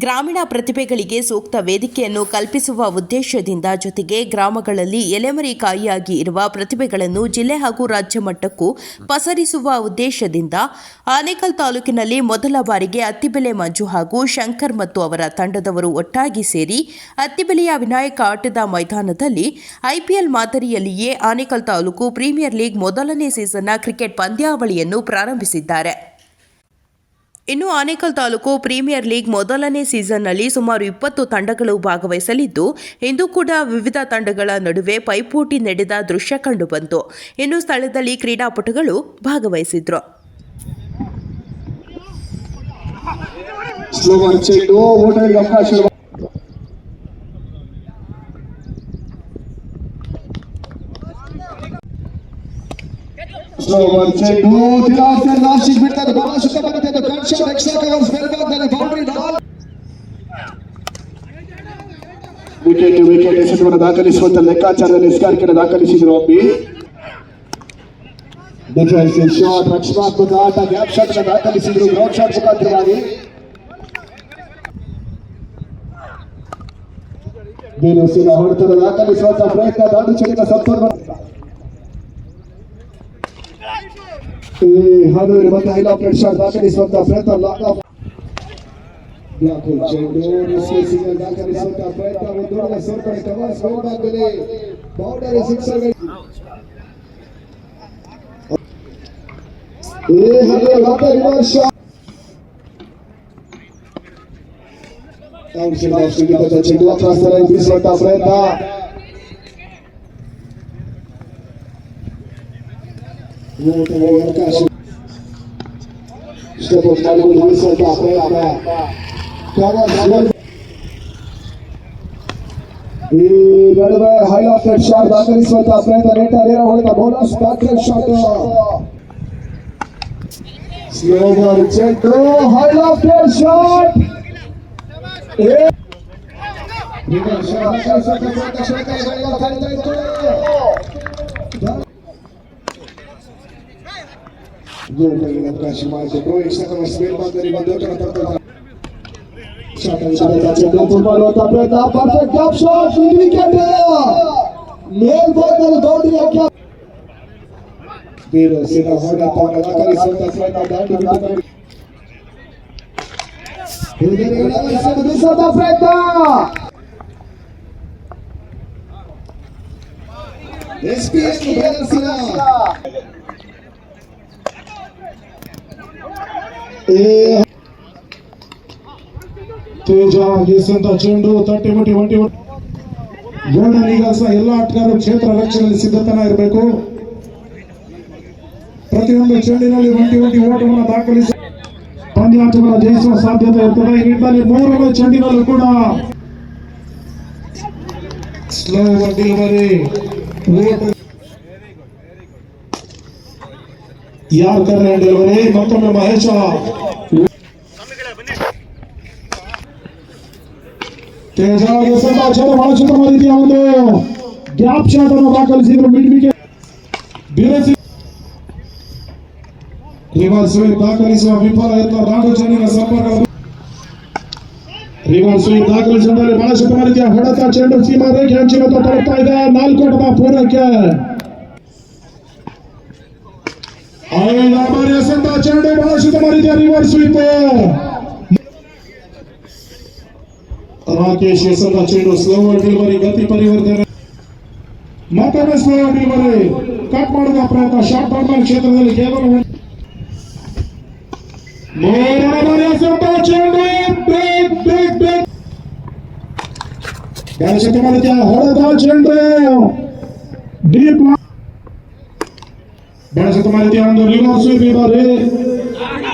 ಗ್ರಾಮೀಣ ಪ್ರತಿಭೆಗಳಿಗೆ ಸೂಕ್ತ ವೇದಿಕೆಯನ್ನು ಕಲ್ಪಿಸುವ ಉದ್ದೇಶದಿಂದ ಜೊತೆಗೆ ಗ್ರಾಮಗಳಲ್ಲಿ ಎಲೆಮರೆಕಾಯಿಯಾಗಿ ಇರುವ ಪ್ರತಿಭೆಗಳನ್ನು ಜಿಲ್ಲೆ ಹಾಗೂ ರಾಜ್ಯ ಮಟ್ಟಕ್ಕೂ ಪಸರಿಸುವ ಉದ್ದೇಶದಿಂದ ಆನೇಕಲ್ ತಾಲೂಕಿನಲ್ಲಿ ಮೊದಲ ಬಾರಿಗೆ ಅತ್ತಿಬೆಲೆ ಮಂಜು ಹಾಗೂ ಶಂಕರ್ ಮತ್ತು ಅವರ ತಂಡದವರು ಒಟ್ಟಾಗಿ ಸೇರಿ ಅತ್ತಿಬೆಲೆಯ ವಿನಾಯಕ ಆಟದ ಮೈದಾನದಲ್ಲಿ ಐಪಿಎಲ್ ಮಾದರಿಯಲ್ಲಿಯೇ ಆನೇಕಲ್ ತಾಲೂಕು ಪ್ರೀಮಿಯರ್ ಲೀಗ್ ಮೊದಲನೇ ಸೀಸನ್ನ ಕ್ರಿಕೆಟ್ ಪಂದ್ಯಾವಳಿಯನ್ನು ಪ್ರಾರಂಭಿಸಿದ್ದಾರೆ. ಇನ್ನು ಆನೇಕಲ್ ತಾಲೂಕು ಪ್ರೀಮಿಯರ್ ಲೀಗ್ ಮೊದಲನೇ ಸೀಸನ್ನಲ್ಲಿ ಸುಮಾರು 20 ತಂಡಗಳು ಭಾಗವಹಿಸಲಿದ್ದು, ಇಂದು ಕೂಡ ವಿವಿಧ ತಂಡಗಳ ನಡುವೆ ಪೈಪೋಟಿ ನಡೆದ ದೃಶ್ಯ ಕಂಡುಬಂತು. ಇನ್ನು ಸ್ಥಳದಲ್ಲಿ ಕ್ರೀಡಾಪಟುಗಳು ಭಾಗವಹಿಸಿದ್ರು. ವಿಕೆಟ್ ಎಸೆತವನ್ನು ದಾಖಲಿಸುವಂತ ಲೆಕ್ಕಾಚಾರದಲ್ಲಿ ಎಸ್ಗಾರಿಕೆಯನ್ನು ದಾಖಲಿಸಿದ್ರು. ಡಿಫೆನ್ಸಿವ್ ಶಾಟ್, ರಕ್ಷಣಾತ್ಮಕ ಆಟ, ಗ್ಯಾಪ್ ಶಾಟ್ ದಾಖಲಿಸಿದ್ರು. ಗ್ರೌಂಡ್ ಶಾಟ್ ಮುಖಾಂತರವಾಗಿ ಬೇಲೂಸಿನ ಹೊಡೆತ ದಾಖಲಿಸುವಂತ ಪ್ರಯತ್ನ, ದಾಡು ಚಳಿತ ಸಂಪೂರ್ಣ ಹಾನೂರು ಮತ್ತೆ ಹೈಲಾಪ್ಲೆಟ್ ಶಾಟ್ ದಾಖಲಿಸುವಂತ ಪ್ರಯತ್ನ, ದಾಖಲಿಸುವಂತ ಪ್ರಯತ್ನ, ಒಂದು ದೊಡ್ಡ ಸೇರ್ಪಡೆ, ಕವರ್ಸ್ ಗೋಲ್ಡಾಗಲಿ ಬೌಂಡರಿ ಸಿಕ್ಸರ್ ಚೆಂಡು ಪ್ರಾಸ್ತಾರ ಎದುರಿಸುವಂತ ಪ್ರಯತ್ನ, ಅವಕಾಶ ಉಳಿಸುವಂತ ಪ್ರಯತ್ನ, ಈ ನಡುವೆ ಹೈಲಾಪ್ಲೆಟ್ ಶಾಟ್ ದಾಖಲಿಸುವಂತ ಪ್ರಯತ್ನ, ನೇರ ಹೊಡೆದ ಬೋನಸ್ ಬ್ಯಾಕ್ಲೆಟ್ ಶಾಟ್, ಸ್ಲೋವರ್ ಚೆಂಡು, ಹೈಲಾಪ್ಲೆಟ್ ಶಾಟ್, ಅವಕಾಶ ಮಾಡಿದ್ರು. ಮೇಲ್ಭಾಗದಲ್ಲಿ ಮೇಲ್ಭಾಗದಲ್ಲಿ ಬೌಂಡರಿ ಬೇಲೂಸಿನ ಹೊಡೆತವನ್ನು ದಾಖಲಿಸುವಂತ ಪ್ರಯತ್ನ, ಎಸ್ಪಿಎಸ್ ಬೇಲೂಸಿನ ತೇಜ ಗೀಸಂತ ಚೆಂಡು ತಟ್ಟಿ ಮುಟ್ಟಿ ಒಂಟಿ ಗೋಲ್ಡನ್ ಈಗಲ್ಸ್ ಎಲ್ಲ ಆಟಗಾರರು ಕ್ಷೇತ್ರ ರಕ್ಷಣೆಯಲ್ಲಿ ಸಿದ್ಧತನ ಇರಬೇಕು. ಪ್ರತಿಯೊಂದು ಚೆಂಡಿನಲ್ಲಿ ಒಂಟಿ ಓಟವನ್ನು ದಾಖಲಿಸಿ ಪಂದ್ಯಾಟವನ್ನು ಜಯಿಸುವ ಸಾಧ್ಯತೆ ಇರ್ತದೆ. ಈ ನಿಟ್ಟಿನಲ್ಲಿ 3ನೇ ಚೆಂಡಿನಲ್ಲೂ ಕೂಡ ಸ್ಲೋ ಡೆಲಿವರಿ, ಯಾರು ಕರ್ರೆ ಡೆಲಿವರಿ, ಮತ್ತೊಮ್ಮೆ ಮಹೇಶ ತೇಜ ಬಹಳ ಸುತ್ತಮ ರೀತಿಯ ಒಂದು ಗ್ಯಾಪ್ ಶಾಟ್ ಅನ್ನು ದಾಖಲಿಸಿದ್ರು. ಮಿಡ್ ವಿಕೆಟ್ ರಿವರ್ಸ್ ಸ್ವೀಪ್ ದಾಖಲಿಸುವ ವಿಫಲ ಯತ್ನ, ನಾಡು ಚೆಂಡಿನ ಸಂಪರ್ಕ, ರಿವರ್ಸ್ ಸ್ವೀಪ್ ದಾಖಲಿಸುವಲ್ಲಿ ಬಹಳ ಸುತ್ತಮ ರೀತಿಯ ಹೊಡೆತ, ಚೆಂಡು ಸೀಮಾ ರೇಖೆ ಅಂಚಿನತ್ತ ತಲುಪ್ತಾ ಇದೆ. 4 ಓಟದ ಪೂರೈಕೆ, 5 ಬಾರಿ ಎಸೆದ ಚೆಂಡು, ಬಹಳ ಸುತ್ತಮ ರೀತಿಯ ರಿವರ್ಸ್ ಸ್ವೀಪ್, ರಾಕೇಶ್ ಎಸೆದ ಚೆಂಡು, ಸ್ಲೋವರ್ ಡೆಲಿವರಿ, ಗತಿ ಪರಿವರ್ತನೆ, ಮತ್ತೊಮ್ಮೆ ಸ್ಲೋವರ್ ಡೆಲಿವರಿ, ಕಟ್ ಮಾಡುವ ಪ್ರಯತ್ನ, ಶಾರ್ಟ್ ಬಾರ್ಮನ್ ಕ್ಷೇತ್ರದಲ್ಲಿ ಕೇವಲ 3ನೇ ಬಾರಿ ಎಸೆದ ಚೆಂಡು, ಬಹಳ ಸುತ್ತಮ ರೀತಿಯ ಹೊಡೆದ ಚೆಂಡು, ಡೀಪ್ ಬಹಳ ಸುತ್ತಮ ರೀತಿಯ ಒಂದು ರಿವರ್ಸ್ ಸ್ವೀಪ್ ಇದ್ದಾರೆ.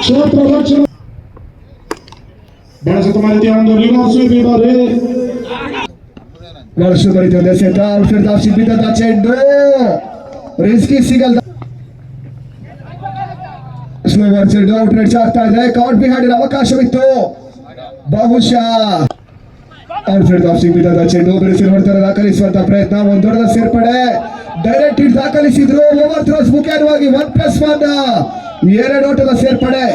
ಕ್ಷೇತ್ರ ರಕ್ಷಣೆ ಬಹಳ ಸುತ್ತಮ ರೀತಿಯ ಒಂದು ರಿವರ್ಸ್ ಸ್ವೀಪ್ ಇದ್ದಾರೆ. ವರ್ಷದ ರೀತಿಯಲ್ಲಿ ಎಸೆತ, ಔಟ್ಸೈಡ್ ದಾಸಿ ಬಿದ್ದ ಚೆಂಡು, ರಿಸ್ಕಿ ಸಿಗಲ್, ಸ್ಲೋವರ್ ಚೆಂಡು, ಔಟ್ರೈಟ್ ಆಗ್ತಾ ಇದೆ. ಕೌಂಟ್ ಬಿಹೈಂಡ್ ಅವಕಾಶವಿತ್ತು, ಬಹುಶಃ ಔಟ್ಸೈಡ್ ದಾಸಿ ಬಿದ್ದ ಚೆಂಡು, ಬಿರುಸಿನ ಹೊಡೆತ ದಾಖಲಿಸುವಂತ ಪ್ರಯತ್ನ, ಒಂದು ದೊಡ್ಡ ಸೇರ್ಪಡೆ, ಡೈರೆಕ್ಟ್ ಹಿಟ್ ದಾಖಲಿಸಿದ್ರು. ಓವರ್ ಥ್ರೋಸ್ ಮುಖ್ಯವಾಗಿ 1+1 2 ಓಟದ ಸೇರ್ಪಡೆ.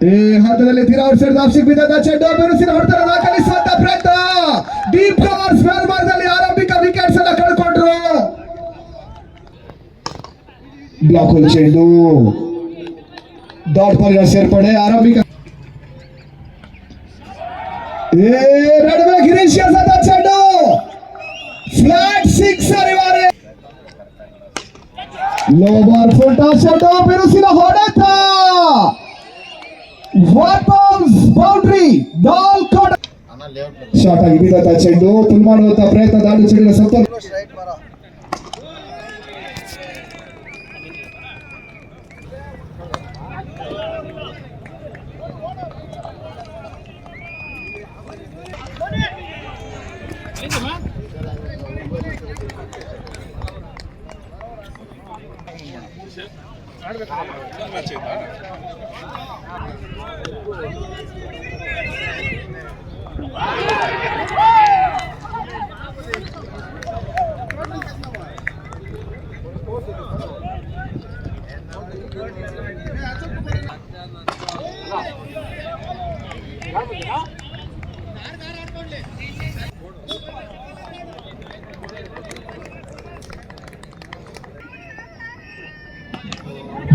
ಈ ಹಂತದಲ್ಲಿ ತೀರಾ ಔಟ್ಸೈಡ್ ಆಫ್ಸಿಗೆ ಬಿದ್ದಂತ ಚೆಂಡು ಬಿರುಸಿನ ಹೊಡೆತ ದಾಖಲಿಸುವಂತ ಪ್ರಯತ್ನ. ಡೀಪ್ ಕವರ್ ಸ್ಪೇರ್ ಮಾರ್ಗದಲ್ಲಿ ಆರಂಭಿಕ ವಿಕೆಟ್ಸ್ ಅನ್ನ ಕಳ್ಕೊಂಡ್ರು. ಬ್ಲಾಕ್ ಹೋಲ್ ಚೆಂಡು ಡಾಟ್ ಬಾಲ್ ಸೇರ್ಪಡೆ ಆರಂಭಿಕ ನಡುವೆ ಗಿರೀಶ್ ಚೆಂಡು ಫ್ಲಾಟ್ ಸಿಕ್ಸರ್ ಇವಾರೆ. ಲೋ ಬಾರ್ ಫುಲ್ ಟಾಸ್ ಚೆಂಡು ಬಿರುಸಿನ ಹೊಡೆತ ಬೌಂಡ್ರಿ ಬಾಲ್ ಕೋಟ್ ಶಾರ್ಟ್ ಆಗಿ ಬಿದ್ದಂತ ಚೆಂಡು ಪುಲ್ ಮಾಡುವಂತ ಪ್ರಯತ್ನ ದಾಳಿ ಚೆಂಡಿನ ಸಂತೋಷ.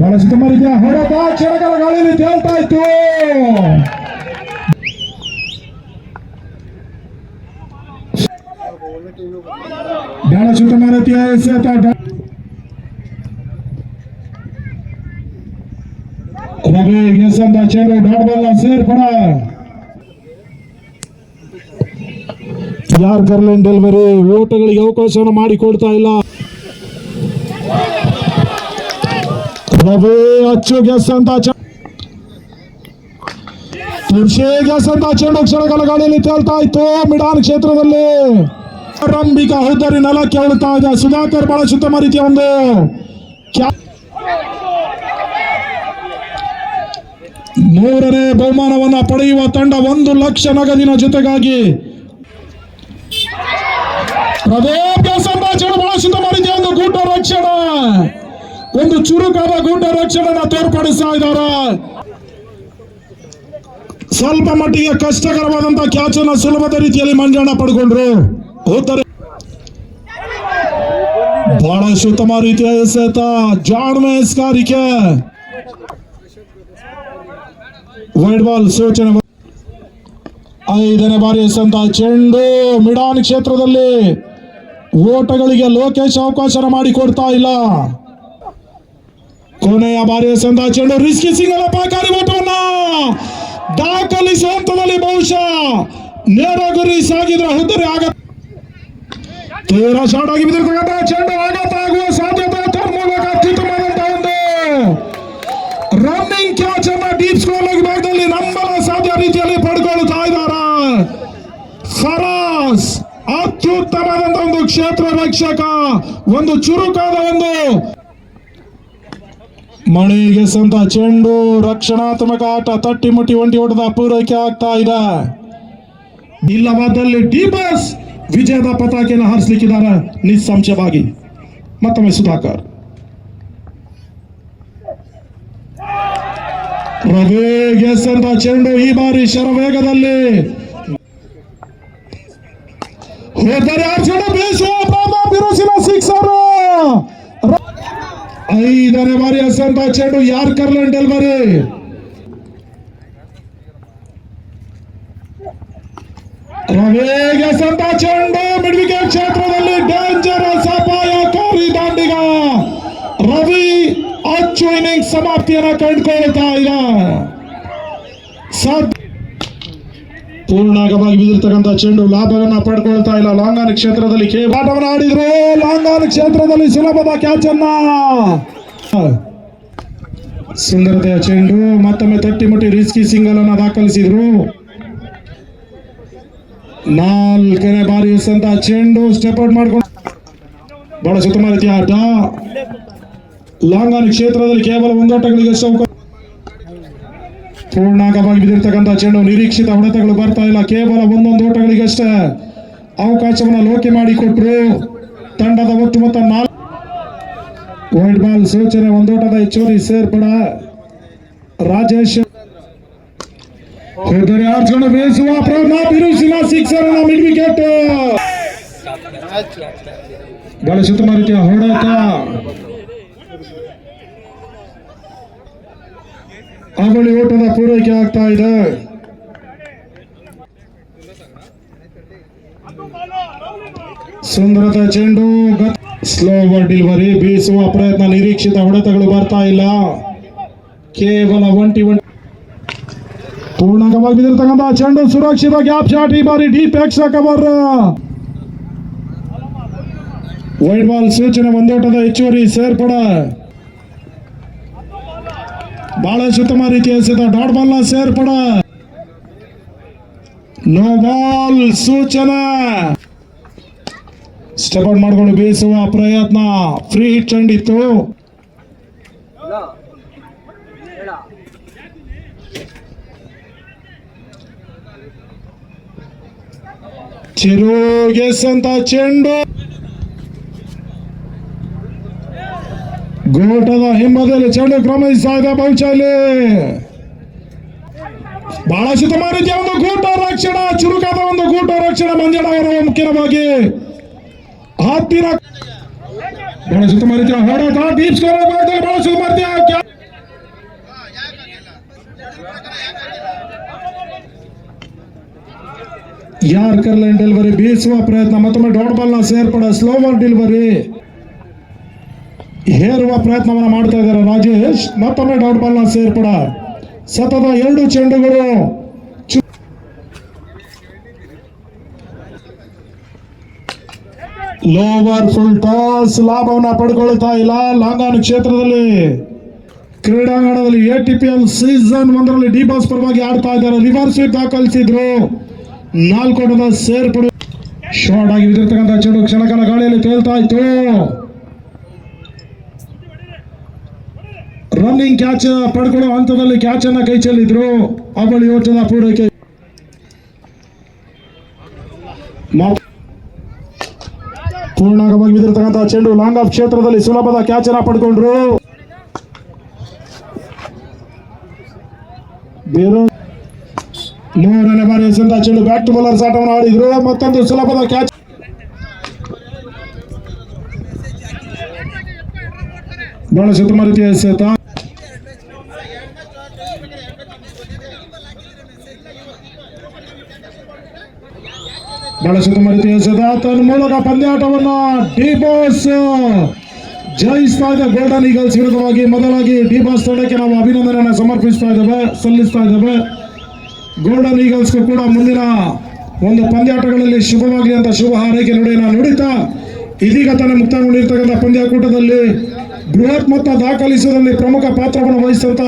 ಬಹಳ ಸುತ್ತಮರಿದ ಹೊಡೆದ ಕ್ಷಣಗಳ ಗಾಳಿಯಲ್ಲಿ ತೇಲ್ತಾ ಇತ್ತು. ಬಹಳ ಸುತ್ತಮರಿತ ರವಿ ಗೆಸಂದ ಚೆಂಡು ಡಾಟ್ ಬಾಲ್ ಸೇರ್ಪಡ. ಯಾರ್ ಕರ್ಲೆನ್ ಡೆಲ್ವರಿ ಓಟಗಳಿಗೆ ಅವಕಾಶವನ್ನು ಮಾಡಿಕೊಡ್ತಾ ಇಲ್ಲ. ರವಿ ಅಚ್ಚು ಗೆಸಂತ ಗೆಸಂತ ಚೆಂಡು ಕ್ಷಣಗಳ ಗಾಳಿಯಲ್ಲಿ ತೇಲ್ತಾ ಇತ್ತು ಮಿಡಾನ್ ಕ್ಷೇತ್ರದಲ್ಲಿ. ಆರಂಭಿಕ ಹುದ್ದರಿ ನೆಲಕ್ಕೆ ಉಳ್ತಾ ಇದೆ. ಸುಧಾಕರ್ ಬಹಳ ಸುತ್ತಮ ರೀತಿಯ ಒಂದು ಮೂರನೇ ಬಹುಮಾನವನ್ನ ಪಡೆಯುವ ತಂಡ 1 ಲಕ್ಷ ನಗದಿನ ಜೊತೆಗಾಗಿ ಪ್ರದೀಪ್ ಗೆಸಂತ ಚೆಂಡು ಬಹಳ ಸುತ್ತಮ ರೀತಿಯ ಒಂದು ಗೂಟ ರಕ್ಷಣೆ, ಒಂದು ಚುರುಕಾದ ಗೂಟ ರಕ್ಷಣೆಯನ್ನು ತೋರ್ಪಡಿಸ್ತಾ ಇದ್ದಾರೆ. ಸ್ವಲ್ಪ ಮಟ್ಟಿಗೆ ಕಷ್ಟಕರವಾದಂತಹ ಕ್ಯಾಚ್ ಅನ್ನು ಸುಲಭದ ರೀತಿಯಲ್ಲಿ ಮಂಜಣ್ಣ ಪಡ್ಕೊಂಡ್ರು. ಬಹಳ ಉತ್ತಮ ರೀತಿಯ ಎಸೆತ ಜಾಣ್ಮೆ ಎಸ್ಕಾರಿಕೆ. ವೈಡ್ ಬಾಲ್ ಸೂಚನೆ. 5ನೇ ಬಾರಿ ಎಸೆಂತ ಚೆಂಡು ಮಿಡಾನ್ ಕ್ಷೇತ್ರದಲ್ಲಿ ಓಟಗಳಿಗೆ ಲೋಕೇಶ್ ಅವಕಾಶ ಮಾಡಿಕೊಡ್ತಾ ಇಲ್ಲ. ಕೊನೆಯ ಬಾರಿ ಎಸೆಂತ ಚೆಂಡು ರಿಸ್ಕಿ ಸಿಂಗಲ್ ಅಪಾಯಕಾರಿ ಓಟವನ್ನ ದಾಖಲಿಸುವ ಹಂತದಲ್ಲಿ ಬಹುಶಃ ನೇರ ಗುರಿ ಸಾಗಿದ್ರೆ ಹುದ್ದರಿ ಆಗ ತೀರಾ ಶಾರ್ಟ್ ಆಗಿ ಬಿದ್ದಿರ್ತಕ್ಕಂಥ ಚೆಂಡು ಆಘಾತ ಆಗುವ ಸಾಧ್ಯತೆ ಮೂಲಕ ಅತ್ಯುತ್ತಮವಾದಂತಹ ಒಂದು ರನ್ನಿಂಗ್ ಕ್ಯಾಚ್ ಅನ್ನ ಡೀಪ್ ಸ್ಕೋರ್ ಭಾಗದಲ್ಲಿ ನಂಬಲ ಸಾಧ್ಯ ರೀತಿಯಲ್ಲಿ ಪಡ್ಕೊಳ್ತಾ ಇದ್ದಾರೆ. ಫರಾಸ್ ಅತ್ಯುತ್ತಮವಾದಂತಹ ಒಂದು ಕ್ಷೇತ್ರ ರಕ್ಷಕ, ಒಂದು ಚುರುಕಾದ ಒಂದು ಮಣಿಗೆ ಸಂತ ಚೆಂಡು ರಕ್ಷಣಾತ್ಮಕ ಆಟ ತಟ್ಟಿ ಮುಟ್ಟಿ ಒಂಟಿ ಓಟದ ಪೂರೈಕೆ ಆಗ್ತಾ ಇದೆ. ಇಲ್ಲವಾದಲ್ಲಿ ಡಿಬಸ್ ವಿಜಯದ ಪತಾಕೆಯನ್ನು ಹಾರಿಸಲಿಕ್ಕಿದ್ದಾರೆ ನಿಸ್ಸಂಶಯವಾಗಿ. ಮತ್ತೊಮ್ಮೆ ಸುಧಾಕರ್ ರವಿಗೆ ಸಂತ ಚೆಂಡು ಈ ಬಾರಿ ಶರವೇಗದಲ್ಲಿ ಬಿರುಸಿನ ಸಿಕ್ಸರ್. 5ನೇ ಬಾರಿ ಎಸೆಂತ ಚೆಂಡು ಯಾರ್ ಕರ್ಲೆನ್ ಡೆಲ್ವರಿ ರವಿಗೆ ಸಂತ ಚೆಂಡು ಮಿಡ್ ವಿಕೆಟ್ ಕ್ಷೇತ್ರದಲ್ಲಿ ಡೇಂಜರಸ್ ಅಪಾಯಕಾರಿ ದಾಂಡಿಗ ರವಿ ಅಚ್ಚು ಇನ್ನಿಂಗ್ಸ್ ಸಮಾಪ್ತಿಯನ್ನು ಕಂಡುಕೊಳ್ತಾ ಇದೆ. ಪೂರ್ಣಾಂಗವಾಗಿ ಬಿದ್ದಿರ್ತಕ್ಕಂಥ ಚೆಂಡು ಲಾಭವನ್ನ ಪಡ್ಕೊಳ್ತಾ ಇಲ್ಲ. ಲಾಂಗಾನ್ ಕ್ಷೇತ್ರದಲ್ಲಿ ಆಟವನ್ನು ಆಡಿದ್ರು. ಲಾಂಗಾನ್ ಕ್ಷೇತ್ರದಲ್ಲಿ ಸುಲಭದ ಕ್ಯಾಚ್ ಅನ್ನ ಸುಂದರತೆಯ ಚೆಂಡು ಮತ್ತೊಮ್ಮೆ ತಟ್ಟಿ ಮುಟ್ಟಿ ರಿಸ್ಕಿ ಸಿಂಗಲ್ ಅನ್ನ ದಾಖಲಿಸಿದ್ರು. 4ನೇ ಬಾರಿ ಎಸೆಂತ ಚೆಂಡು ಸ್ಟೆಪ್ ಔಟ್ ಮಾಡ್ಕೊಂಡು ಬಹಳ ಸುತ್ತಮ ರೀತಿಯ ಆಟ. ಲಾಂಗಾನ್ ಕ್ಷೇತ್ರದಲ್ಲಿ ಕೇವಲ 1 ಓಟಗಳಿಗೆ ಪೂರ್ಣಾಂಗವಾಗಿ ಬಿದ್ದಿರ್ತಕ್ಕಂಥ ಚೆಂಡು ನಿರೀಕ್ಷಿತ ಹೊಡೆತಗಳು ಬರ್ತಾ ಇಲ್ಲ. ಕೇವಲ 1 ಓಟಗಳಿಗಷ್ಟೇ ಅವಕಾಶವನ್ನು ಲೋಕೆ ಮಾಡಿಕೊಟ್ರು. ತಂಡದ ಒಟ್ಟು ಮೊತ್ತ 4. ವೈಡ್ ಬಾಲ್ ಸೂಚನೆ, 1 ಓಟದ ಹೆಚ್ಚುವರಿ ಸೇರ್ಪಡ. ರಾಜೇಶ್ ಹೋದರೆ ಆರ್ಚಕೊಂಡು ಬೇಯಿಸುವ ಪ್ರಯತ್ನ ಬಿರುಸಿನ ಸಿಕ್ಸರ್ ಮಿಡ್ ವಿಕೆಟ್ ಬಹಳ ಉತ್ತಮ ರೀತಿಯ ಹೊಡೆತ ಅವಳಿ ಓಟದ ಪೂರೈಕೆ ಆಗ್ತಾ ಇದೆ. ಸುಂದರತೆ ಚೆಂಡು ಸ್ಲೋವರ್ ಡೆಲಿವರಿ ಬೀಸುವ ಪ್ರಯತ್ನ ನಿರೀಕ್ಷಿತ ಹೊಡೆತಗಳು ಬರ್ತಾ ಇಲ್ಲ. ಕೇವಲ 1 ಪೂರ್ಣಾಂಗವಾಗಿ ಬಿದ್ದಿರತಕ್ಕಂಥ ಚೆಂಡು ಸುರಕ್ಷಿತ ಗ್ಯಾಪ್ ಶಾಟ್ ಈ ಬಾರಿ deep extra cover wide ball ಸೂಚನೆ ಒಂದೋಟದ ಹೆಚ್ಚುವರಿ ಸೇರ್ಪಡೆ ಬಹಳ ಉತ್ತಮ ರೀತಿಯ ಎಸೆತ ಡಾಟ್ ಬಾಲ್ ನ ಸೇರ್ಪಡೆ ನೋ ಬಾಲ್ ಸೂಚನೆ ಸ್ಟೆಪ್ ಔಟ್ ಮಾಡ್ಕೊಂಡು ಬೀಸುವ ಪ್ರಯತ್ನ ಫ್ರೀ ಹಿಟ್ ಚೆಂಡಿತ್ತು. ಚಿರುಗೆಸಂತ ಚೆಂಡು ಗೋಟದ ಹಿಂಬದಿಯಲ್ಲಿ ಚೆಂಡು ಕ್ರಮಿಸ್ತಾ ಇದೆ. ಬಹುಶಃ ಬಹಳ ಉತ್ತಮ ರೀತಿಯ ಒಂದು ಗೂಟ ರಕ್ಷಣೆ ಚುರುಕಾದ ಒಂದು ಗೂಟ ರಕ್ಷಣೆ ಮಂಜಣ್ಣ ಅವರ ಮುಖ್ಯವಾಗಿ ಹತ್ತಿರ ಬಹಳ ಉತ್ತಮ ರೀತಿಯ ಹೊಡೆತ ಡೀಪ್ ಸ್ಕೋರ್ ಭಾಗದಲ್ಲಿ ಬಹಳ ಉತ್ತಮ ರೀತಿಯ ಯಾರ್ಕರ್ ಲೈನ್ ಡೆಲಿವರಿ ಬೀಸುವ ಪ್ರಯತ್ನ ಮತ್ತೊಮ್ಮೆ ಡಾಟ್ ಬಾಲ್ ನ ಸೇರ್ಪಡೆ ಸ್ಲೋವರ್ ಡೆಲಿವರಿ ಹೇರುವ ಪ್ರಯತ್ನವನ್ನು ಮಾಡ್ತಾ ಇದ್ದಾರೆ ರಾಜೇಶ್. ಮತ್ತೊಮ್ಮೆ ಡಾಟ್ ಬಾಲ್ ನ ಸೇರ್ಪಡೆ ಸತತ 2 ಚೆಂಡುಗಳು ಲೋವರ್ ಫುಲ್ ಟಾಸ್ ಲಾಭವನ್ನು ಪಡ್ಕೊಳ್ತಾ ಇಲ್ಲ. ಲಾಂಗಾನು ಕ್ಷೇತ್ರದಲ್ಲಿ ಕ್ರೀಡಾಂಗಣದಲ್ಲಿ ATPL ಸೀಸನ್ 1ರಲ್ಲಿ ಡಿ ಬಾಸ್ ಪರವಾಗಿ ಆಡ್ತಾ ಇದ್ದಾರೆ. Reverse sweep ದಾಖಲಿಸಿದ್ರು. 4 ಓಟದ ಸೇರ್ಪಡೆ ಶಾರ್ಟ್ ಆಗಿ ಬಿದ್ದಿರ್ತಕ್ಕಂಥ ಚೆಂಡು ಕ್ಷಣಕಾಲ ಗಾಳಿಯಲ್ಲಿ ತೇಲ್ತಾ ಇತ್ತು. ರನ್ನಿಂಗ್ ಕ್ಯಾಚ್ ಪಡ್ಕೊಳ್ಳೋ ಹಂತದಲ್ಲಿ ಕ್ಯಾಚ್ ಅನ್ನ ಕೈ ಚೆಲ್ಲಿದ್ರು. ಅವಳಿ ಓಟದ ಪೂರೈಕೆ ಪೂರ್ಣಾಂಗವಾಗಿ ಬಿದ್ದಿರ್ತಕ್ಕಂಥ ಚೆಂಡು ಲಾಂಗ್ ಆಫ್ ಕ್ಷೇತ್ರದಲ್ಲಿ ಸುಲಭದ ಕ್ಯಾಚ್ ಅನ್ನ ಪಡ್ಕೊಂಡ್ರು. ಮೂರನೇ ಬಾರಿ ಎಸೆದ ಚೆಂಡು ಬ್ಯಾಕ್ ಟು ಬೌಲರ್ಸ್ ಆಟವನ್ನು ಆಡಿದ್ರು. ಮತ್ತೊಂದು ಸುಲಭದ ಕ್ಯಾಚ್ ಬಹಳ ಉತ್ತಮ ರೀತಿಯ ಎಸೆತ ಬಹಳ ಉತ್ತಮ ರೀತಿಯ ಎಸೆತ ತನ್ನ ಮೂಲಕ ಪಂದ್ಯಾಟವನ್ನ ಡಿ ಬಾಸ್ ಜಯಿಸ್ತಾ ಇದೆ. ಗೋಲ್ಡನ್ ಈಗಲ್ಸ್ ವಿರುದ್ಧವಾಗಿ ಮೊದಲಾಗಿ ಡಿ ಬಾಸ್ ತಂಡಕ್ಕೆ ನಾವು ಅಭಿನಂದನೆಯನ್ನು ಸಲ್ಲಿಸ್ತಾ ಇದ್ದೇವೆ. ಗೋಲ್ಡನ್ ಈಗಲ್ಸ್ಗೂ ಕೂಡ ಮುಂದಿನ ಒಂದು ಪಂದ್ಯಾಟಗಳಲ್ಲಿ ಶುಭವಾಗಲಿ ಅಂತ ಶುಭ ಹಾರೈಕೆ ನುಡಿತಾ ಇದೀಗ ತಾನೇ ಮುಕ್ತಾಯಗೊಂಡಿರ್ತಕ್ಕಂಥ ಪಂದ್ಯಾಕೂಟದಲ್ಲಿ ಬೃಹತ್ ಮೊತ್ತ ದಾಖಲಿಸುವುದರಲ್ಲಿ ಪ್ರಮುಖ ಪಾತ್ರವನ್ನು ವಹಿಸಿದಂತ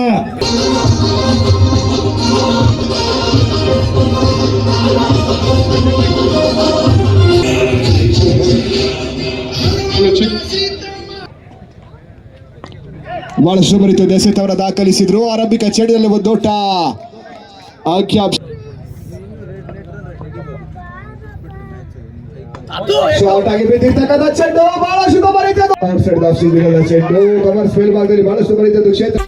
ಬಹಳ ಶುಭರಿತ ಎಸೆತವರ ದಾಖಲಿಸಿದ್ರು. ಆರಂಭಿಕ ಚೆಂಡಿನಲ್ಲಿ ಒಂದೋಟ ಶಾರ್ಟ್ ಆಗಿ ಬಿದ್ದಿರ್ತಕ್ಕಂಥ ಚೆಂಡು ಬಹಳ ಶುಭ ಬರೀತದ್ದು. ಔಟ್ ಸೈಡ್ ಆಫ್ ಸಿಂಗಲ್ ಚೆಂಡು ಕಮರ್ಸ್ ಫೀಲ್ಡ್ ಭಾಗದಲ್ಲಿ ಬಹಳ ಶುಭ ಬರೀತದ್ದು ಕ್ಷೇತ್ರ